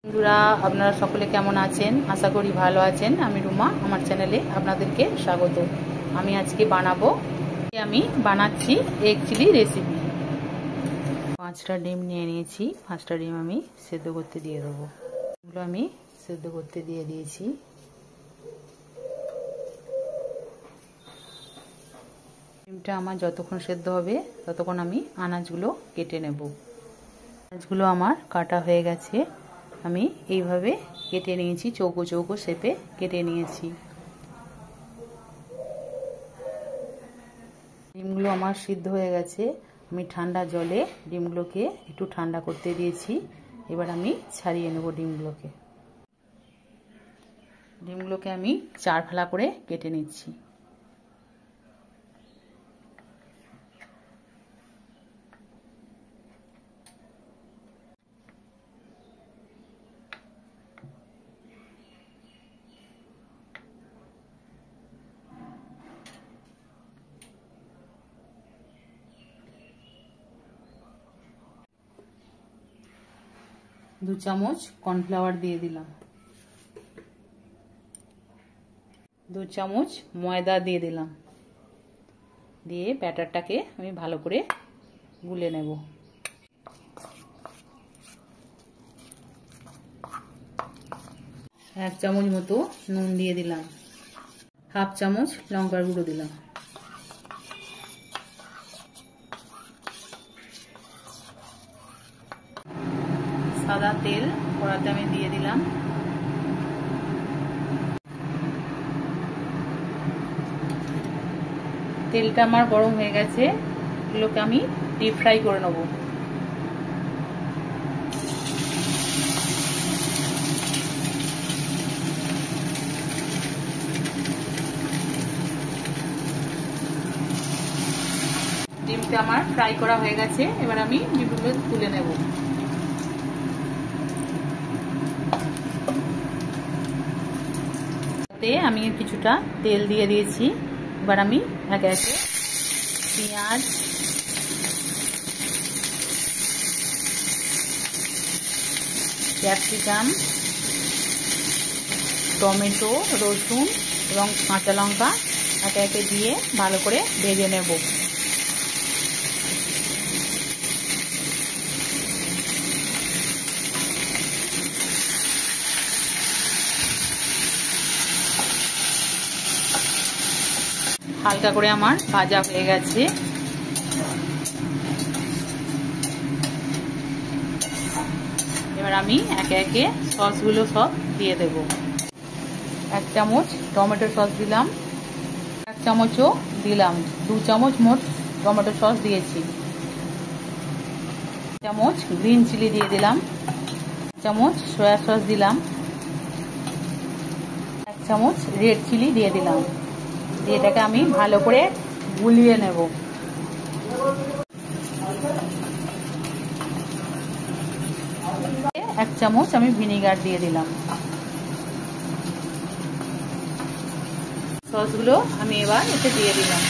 বন্ধুরা, আপনারা সকলে কেমন আছেন? আশা করি ভালো আছেন। আমি রুমা, আমার চ্যানেলে আপনাদেরকে স্বাগত। আমি আজকে বানাচ্ছি এগ চিলি রেসিপি। 5টা ডিম নিয়ে নিয়েছি। 5টা ডিম আমি সেদ্ধ করতে দিয়ে দেবো। এগুলো আমি সেদ্ধ করতে দিয়ে দিয়েছি। ডিমটা আমার যতক্ষণ সেদ্ধ হবে ততক্ষণ আমি আনাজগুলো কেটে নেব। আনাজগুলো আমার কাটা হয়ে গেছে। আমি এইভাবে কেটে নিয়েছি, চৌকো চৌকো শেপে কেটে নিয়েছি। ডিমগুলো আমার সিদ্ধ হয়ে গেছে। আমি ঠান্ডা জলে ডিমগুলোকে একটু ঠান্ডা করতে দিয়েছি। এবার আমি ছাড়িয়ে নেব ডিমগুলোকে আমি 4 ফালা করে কেটে নিচ্ছি। দু চামচ কর্নফ্লাওয়ার দিয়ে দিলাম। 2 চামচ ময়দা দিয়ে দিলাম। দিয়ে ব্যাটারটাকে আমি ভালো করে গুলে নেব। 1 চামচ মতো নুন দিয়ে দিলাম। 1/2 চামচ লঙ্কার গুঁড়ো দিলাম। সাদা তেল কড়াতে আমি দিয়ে দিলাম। তেলটা আমার গরম হয়ে গেছে। এগুলোকে আমি ডিপ ফ্রাই করে নেব। ডিমটা আমার ফ্রাই করা হয়ে গেছে। এবার আমি ডিমগুলো তুলে নেব। আমি কিছুটা তেল দিয়ে দিয়েছি। এবার আমি একে একে পেঁয়াজ, ক্যাপসিকাম, টমেটো, রসুন এবং কাঁচা লঙ্কা একে একে দিয়ে ভালো করে ভেজে নেব। হালকা করে আমার ভাজা হয়ে গেছে। এবার আমি একে একে সসগুলো সব দিয়ে দেব। 1 চামচ টমেটো সস দিলাম। 1 চামচও দিলাম। 2 চামচ মোট টমেটো সস দিয়েছি। 1 চামচ গ্রিন চিলি দিয়ে দিলাম। 1 চামচ সয়া সস দিলাম। 1 চামচ রেড চিলি দিয়ে দিলাম। এটাকে আমি ভালো করে গুলিয়ে নেব। 1 চামচ আমি ভিনেগার দিয়ে দিলাম। সসগুলো আমি এবার এতে দিয়ে দিলাম।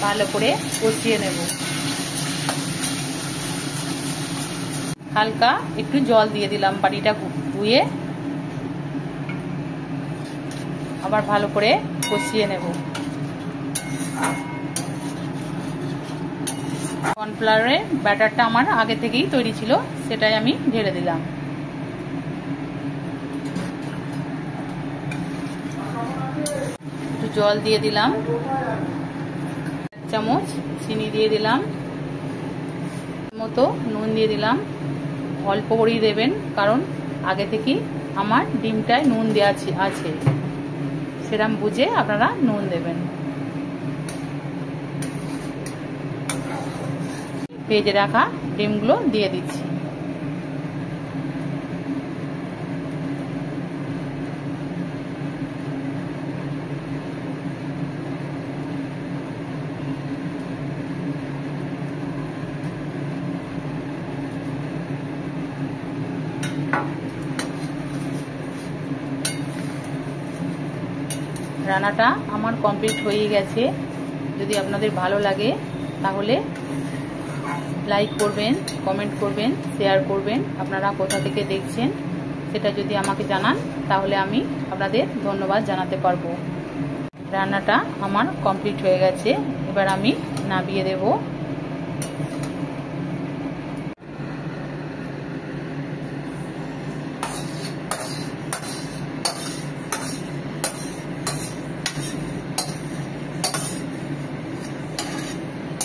ভালো করে কষিয়ে নেব। হালকা একটু জল দিয়ে দিলাম পানিটা ধুয়ে। আবার ভালো করে কষিয়ে নেব। কর্নফ্লাওয়ারের ব্যাটারটা আমার আগে থেকেই তৈরি ছিল, সেটাই আমি ঢেলে দিলাম। একটু জল দিয়ে দিলাম। 1 চামচ চিনি দিয়ে দিলাম। মতো নুন দিয়ে দিলাম। অল্প করেই দেবেন, কারণ আগে থেকেই আমার ডিমটায় নুন দেওয়া আছে। সেরকম বুঝে আপনারা নুন দেবেন। ভেজে রাখা ডিমগুলো দিয়ে দিচ্ছি। রান্নাটা আমার কমপ্লিট হয়ে গেছে। যদি আপনাদের ভালো লাগে তাহলে লাইক করবেন, কমেন্ট করবেন, শেয়ার করবেন। আপনারা কোথা থেকে দেখছেন সেটা যদি আমাকে জানান তাহলে আমি আপনাদের ধন্যবাদ জানাতে পারবো। রান্নাটা আমার কমপ্লিট হয়ে গেছে, এবার আমি নামিয়ে দেব।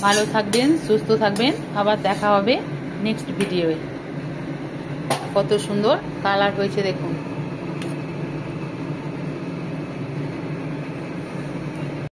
ভালো থাকবেন, সুস্থ থাকবেন, আবার দেখা হবে নেক্সট ভিডিওয়ে। কত সুন্দর কালার হয়েছে দেখুন।